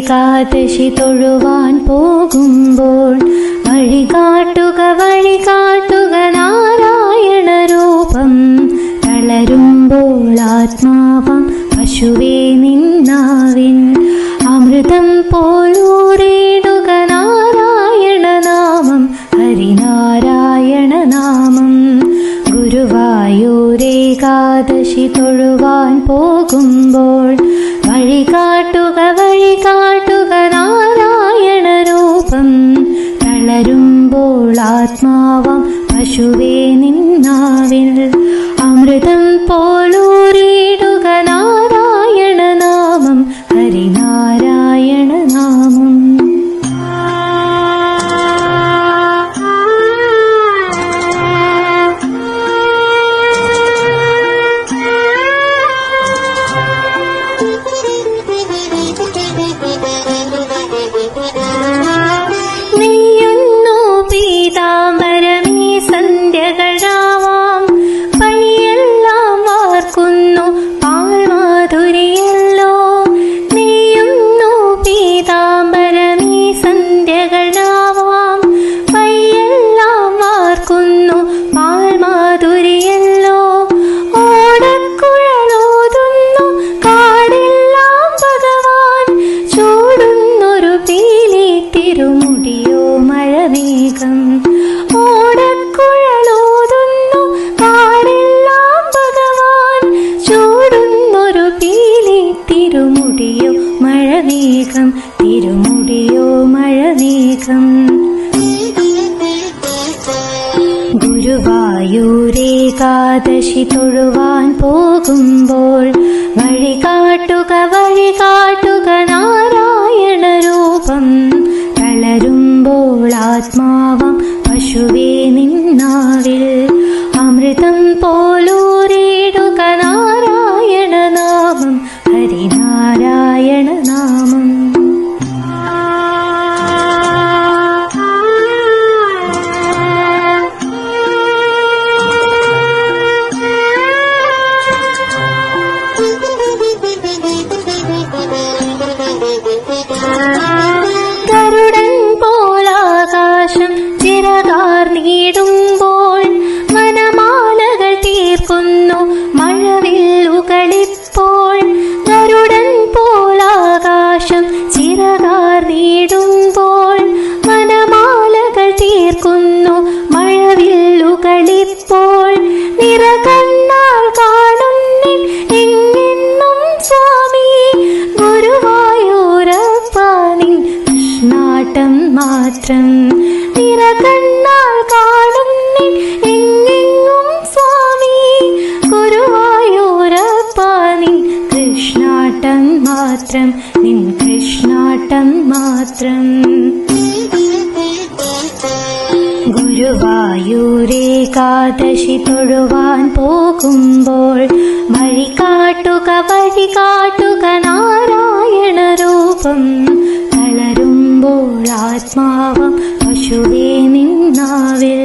ഏകാദശി തൊഴുവാൻ പോകുമ്പോൾ വഴികാട്ടുക നാരായണ രൂപം. തളരുമ്പോൾ ആത്മാവം പശുവേ നിന്നാവിൻ അമൃതം പോലൂറിടുക നാരായണ നാമം ഹരിനാരായണ നാമം. ഗുരുവായൂരേകാദശി തൊഴുവാൻ പോകുമ്പോൾ വഴികാട്ടുക നാരായണ രൂപം. തളരുമ്പോൾ ആത്മാവം പശുവേ നിന്നാവിൽ അമൃതം പോലൂറിടുക നാരായണ നാമം ഹരിനാരായണ നാമം. നെയ്യുന്നു പീതാംബരമീ സന്ധ്യകളാവാം, പയ്യെല്ലാം വാർക്കുന്നു പാൽമാധുരിയല്ലോ. നെയ്യുന്നു പീതാംബരമീ സന്ധ്യകളാവാം, പയ്യെല്ലാം വാർക്കുന്നു പാൽമാധുരിയല്ലോ. ഓടക്കുഴലോതുന്നു കാടെല്ലാം ഭഗവാൻ, ചൂടുന്നൊരു പീലി തിരുമുടിയോ മഴമേഘം. ഓടക്കുഴലോതുന്നു കാടെല്ലാം ഭഗവാൻ, ചൂടുന്നൊരു പീലി തിരുമുടിയോ മഴമേഘം, തിരുമുടിയോ മഴമേഘം. ഗുരുവായൂരേകാദശി തൊഴുവാൻ പോകുമ്പോൾ വഴികാട്ടുക നാരായണ രൂപം. തളരുമ്പോൾ ആത്മാവം പശുവേ നിന്നാവിൽ അമൃതം പോലൂറിടുക നാരായണ നാമം ഹരിനാരായണ നാമം. ഗരുഡൻ പോലാകാശം ചിറകാർന്നിടുമ്പോൾ വനമാലകൾ തീർക്കുന്നു മഴവില്ലുകളിപ്പോൾ. ഗരുഡൻ പോലാകാശം ചിറകാർന്നിടുമ്പോൾ വനമാലകൾ തീർക്കുന്നു മഴവില്ലുകളിപ്പോൾ. നിറകണ്ണാൽ കാണുന്നിൻ എങ്ങെന്നും സ്വാമി, ഗുരുവായൂരപ്പ നിൻ കൃഷ്ണാട്ടം മാത്രം. നിറകണ്ണാൽ കാണുന്നിൻ എങ്ങെങ്ങും സ്വാമി, ഗുരുവായൂരപ്പ നിൻ കൃഷ്ണാട്ടം മാത്രം, നിൻ കൃഷ്ണാട്ടം മാത്രം. ഗുരുവായൂരേകാദശി തൊഴുവാൻ പോകുമ്പോൾ വഴികാട്ടുക നാരായണ രൂപം. തളരുമ്പോൾ ആത്മാവം പശുവേ നിന്നാവിൽ